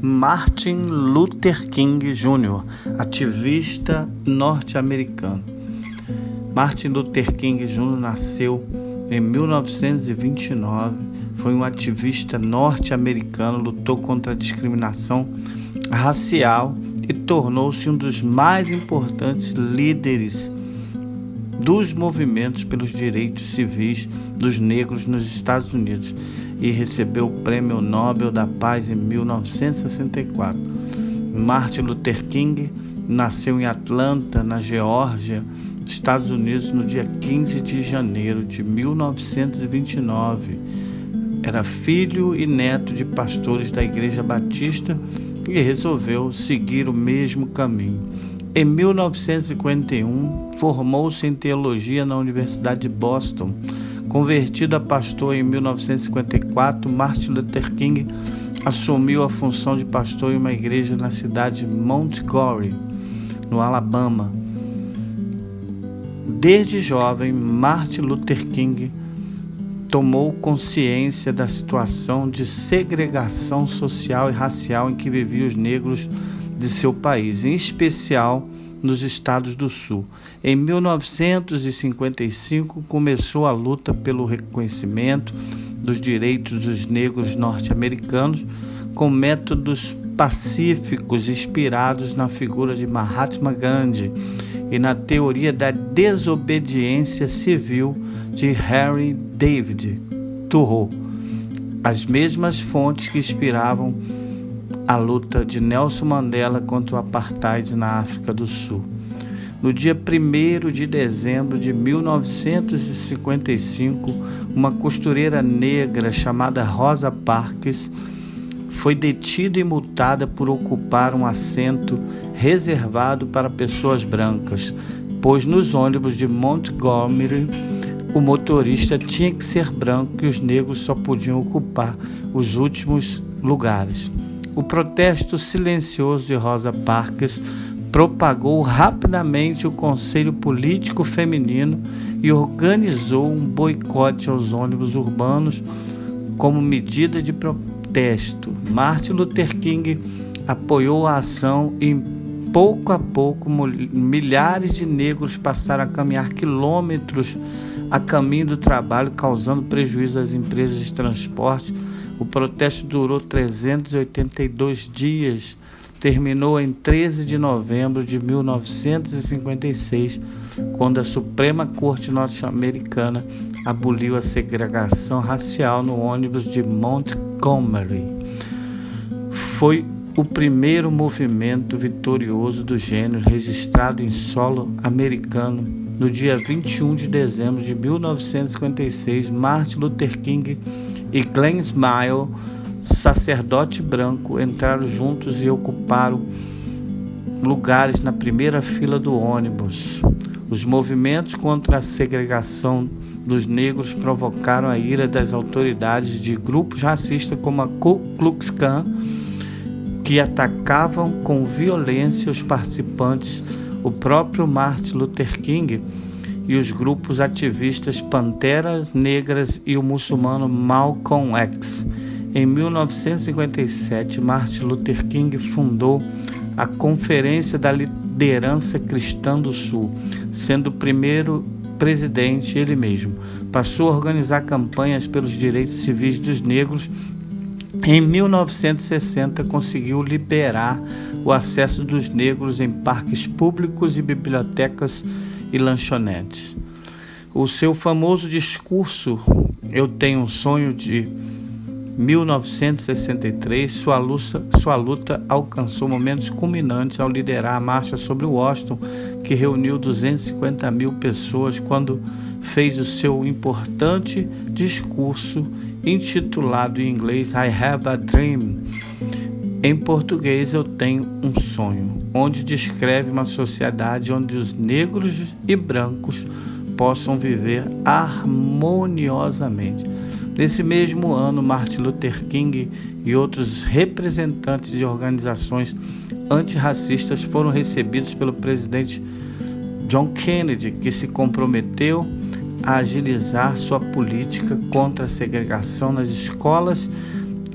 Martin Luther King Jr., ativista norte-americano. Martin Luther King Jr. nasceu em 1929, foi um ativista norte-americano, lutou contra a discriminação racial e tornou-se um dos mais importantes líderes dos movimentos pelos direitos civis dos negros nos Estados Unidos e recebeu o Prêmio Nobel da Paz em 1964. Martin Luther King nasceu em Atlanta, na Geórgia, Estados Unidos, no dia 15 de janeiro de 1929. Era filho e neto de pastores da Igreja Batista e resolveu seguir o mesmo caminho. Em 1951, formou-se em teologia na Universidade de Boston. Convertido a pastor em 1954, Martin Luther King assumiu a função de pastor em uma igreja na cidade de Montgomery, no Alabama. Desde jovem, Martin Luther King tomou consciência da situação de segregação social e racial em que viviam os negros de seu país, em especial nos estados do Sul. Em 1955, começou a luta pelo reconhecimento dos direitos dos negros norte-americanos com métodos pacíficos inspirados na figura de Mahatma Gandhi e na teoria da desobediência civil de Henry David Thoreau, as mesmas fontes que inspiravam a luta de Nelson Mandela contra o apartheid na África do Sul. No dia 1º de dezembro de 1955, uma costureira negra chamada Rosa Parks foi detida e multada por ocupar um assento reservado para pessoas brancas, pois nos ônibus de Montgomery o motorista tinha que ser branco e os negros só podiam ocupar os últimos lugares. O protesto silencioso de Rosa Parks propagou rapidamente o Conselho Político Feminino e organizou um boicote aos ônibus urbanos como medida de protesto. Martin Luther King apoiou a ação e, pouco a pouco, milhares de negros passaram a caminhar quilômetros a caminho do trabalho, causando prejuízo às empresas de transporte. O protesto durou 382 dias, terminou em 13 de novembro de 1956, quando a Suprema Corte norte-americana aboliu a segregação racial no ônibus de Montgomery. Foi o primeiro movimento vitorioso do gênero registrado em solo americano. No dia 21 de dezembro de 1956, Martin Luther King e Glenn Smile, sacerdote branco, entraram juntos e ocuparam lugares na primeira fila do ônibus. Os movimentos contra a segregação dos negros provocaram a ira das autoridades de grupos racistas como a Ku Klux Klan, que atacavam com violência os participantes. O próprio Martin Luther King e os grupos ativistas Panteras Negras e o muçulmano Malcolm X. Em 1957, Martin Luther King fundou a Conferência da Liderança Cristã do Sul, sendo o primeiro presidente ele mesmo. Passou a organizar campanhas pelos direitos civis dos negros. Em 1960, conseguiu liberar o acesso dos negros em parques públicos e bibliotecas e lanchonetes. O seu famoso discurso "Eu Tenho um Sonho", de 1963, sua luta alcançou momentos culminantes ao liderar a marcha sobre Washington, que reuniu 250 mil pessoas quando fez o seu importante discurso intitulado em inglês I Have a Dream. Em português, Eu Tenho um Sonho, onde descreve uma sociedade onde os negros e brancos possam viver harmoniosamente. Nesse mesmo ano, Martin Luther King e outros representantes de organizações antirracistas foram recebidos pelo presidente John Kennedy, que se comprometeu a agilizar sua política contra a segregação nas escolas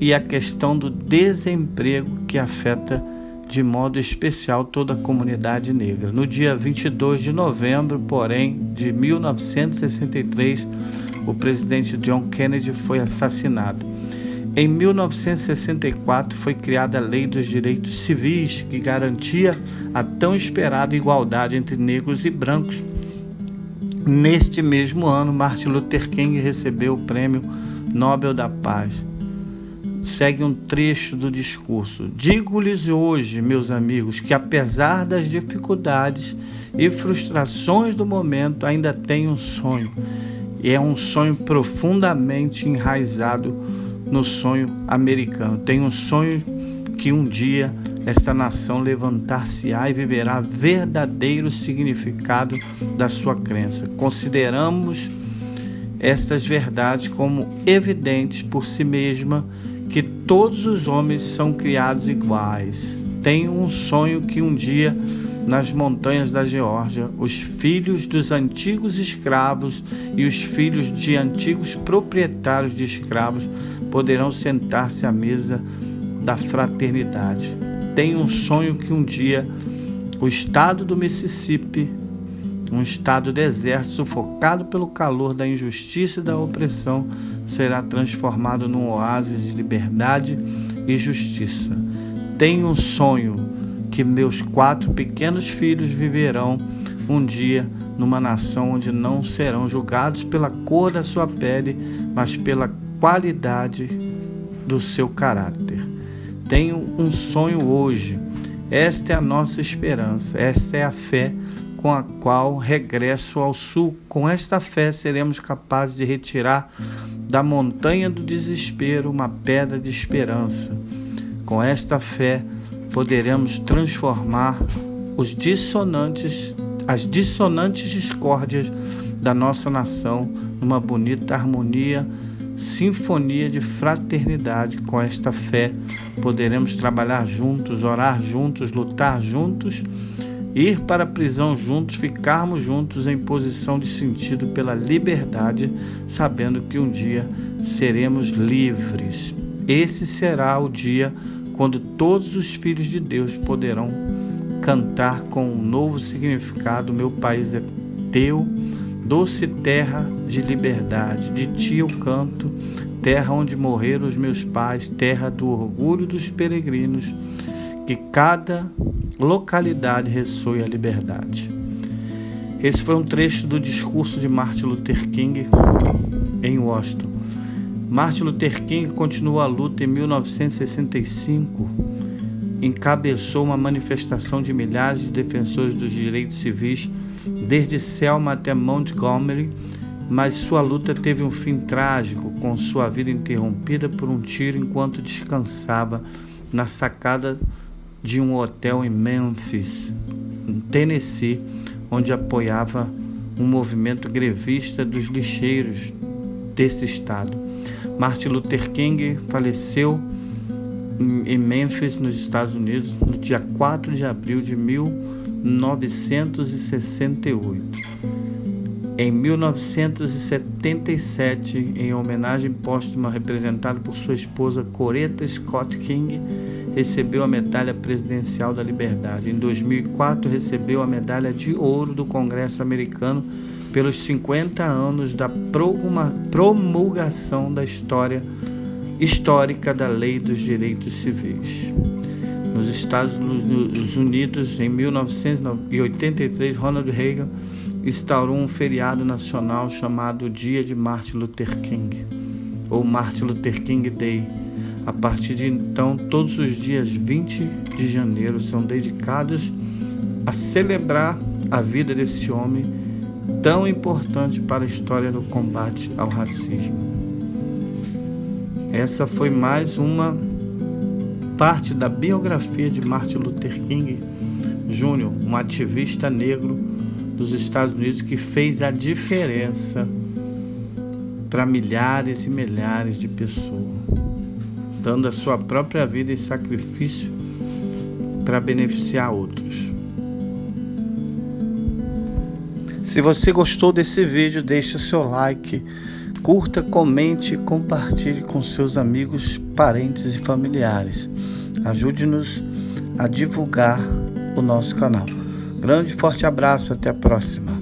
e a questão do desemprego que afeta de modo especial toda a comunidade negra. No dia 22 de novembro, porém, de 1963, o presidente John Kennedy foi assassinado. Em 1964 foi criada a Lei dos Direitos Civis, que garantia a tão esperada igualdade entre negros e brancos. Neste mesmo ano, Martin Luther King recebeu o Prêmio Nobel da Paz. Segue um trecho do discurso. Digo-lhes hoje, meus amigos, que apesar das dificuldades e frustrações do momento, ainda tenho um sonho. E é um sonho profundamente enraizado no sonho americano. Tenho um sonho que um dia esta nação levantar-se-á e viverá verdadeiro significado da sua crença. Consideramos estas verdades como evidentes por si mesma, que todos os homens são criados iguais. Tenho um sonho que um dia, nas montanhas da Geórgia, os filhos dos antigos escravos e os filhos de antigos proprietários de escravos poderão sentar-se à mesa da fraternidade. Tenho um sonho que um dia o estado do Mississippi, um estado deserto sufocado pelo calor da injustiça e da opressão, será transformado num oásis de liberdade e justiça. Tenho um sonho que meus 4 pequenos filhos viverão um dia numa nação onde não serão julgados pela cor da sua pele, mas pela qualidade do seu caráter. Tenho um sonho hoje. Esta é a nossa esperança, esta é a fé com a qual regresso ao sul. Com esta fé seremos capazes de retirar da montanha do desespero uma pedra de esperança. Com esta fé poderemos transformar as dissonantes discórdias da nossa nação numa bonita harmonia, sinfonia de fraternidade. Com esta fé poderemos trabalhar juntos, orar juntos, lutar juntos, ir para a prisão juntos, ficarmos juntos em posição de sentido pela liberdade, sabendo que um dia seremos livres. Esse será o dia quando todos os filhos de Deus poderão cantar com um novo significado: meu país é teu, doce terra de liberdade, de ti eu canto, terra onde morreram os meus pais, terra do orgulho dos peregrinos, que cada localidade ressoe a liberdade. Esse foi um trecho do discurso de Martin Luther King em Washington. Martin Luther King continuou a luta. Em 1965, encabeçou uma manifestação de milhares de defensores dos direitos civis, desde Selma até Montgomery, mas sua luta teve um fim trágico, com sua vida interrompida por um tiro enquanto descansava na sacada de um hotel em Memphis, Tennessee, onde apoiava um movimento grevista dos lixeiros desse estado. Martin Luther King faleceu em Memphis, nos Estados Unidos, no dia 4 de abril de 1968. Em 1977, em homenagem póstuma representada por sua esposa Coretta Scott King, recebeu a Medalha Presidencial da Liberdade. Em 2004, recebeu a Medalha de Ouro do Congresso Americano pelos 50 anos da promulgação da histórica da Lei dos Direitos Civis. Nos Estados Unidos, em 1983, Ronald Reagan instaurou um feriado nacional chamado Dia de Martin Luther King, ou Martin Luther King Day. A partir de então, todos os dias 20 de janeiro são dedicados a celebrar a vida desse homem tão importante para a história do combate ao racismo. Essa foi mais uma parte da biografia de Martin Luther King Jr., um ativista negro dos Estados Unidos que fez a diferença para milhares e milhares de pessoas, dando a sua própria vida em sacrifício para beneficiar outros. Se você gostou desse vídeo, deixe o seu like, curta, comente e compartilhe com seus amigos parentes e familiares. Ajude-nos a divulgar o nosso canal. Grande e forte abraço, até a próxima.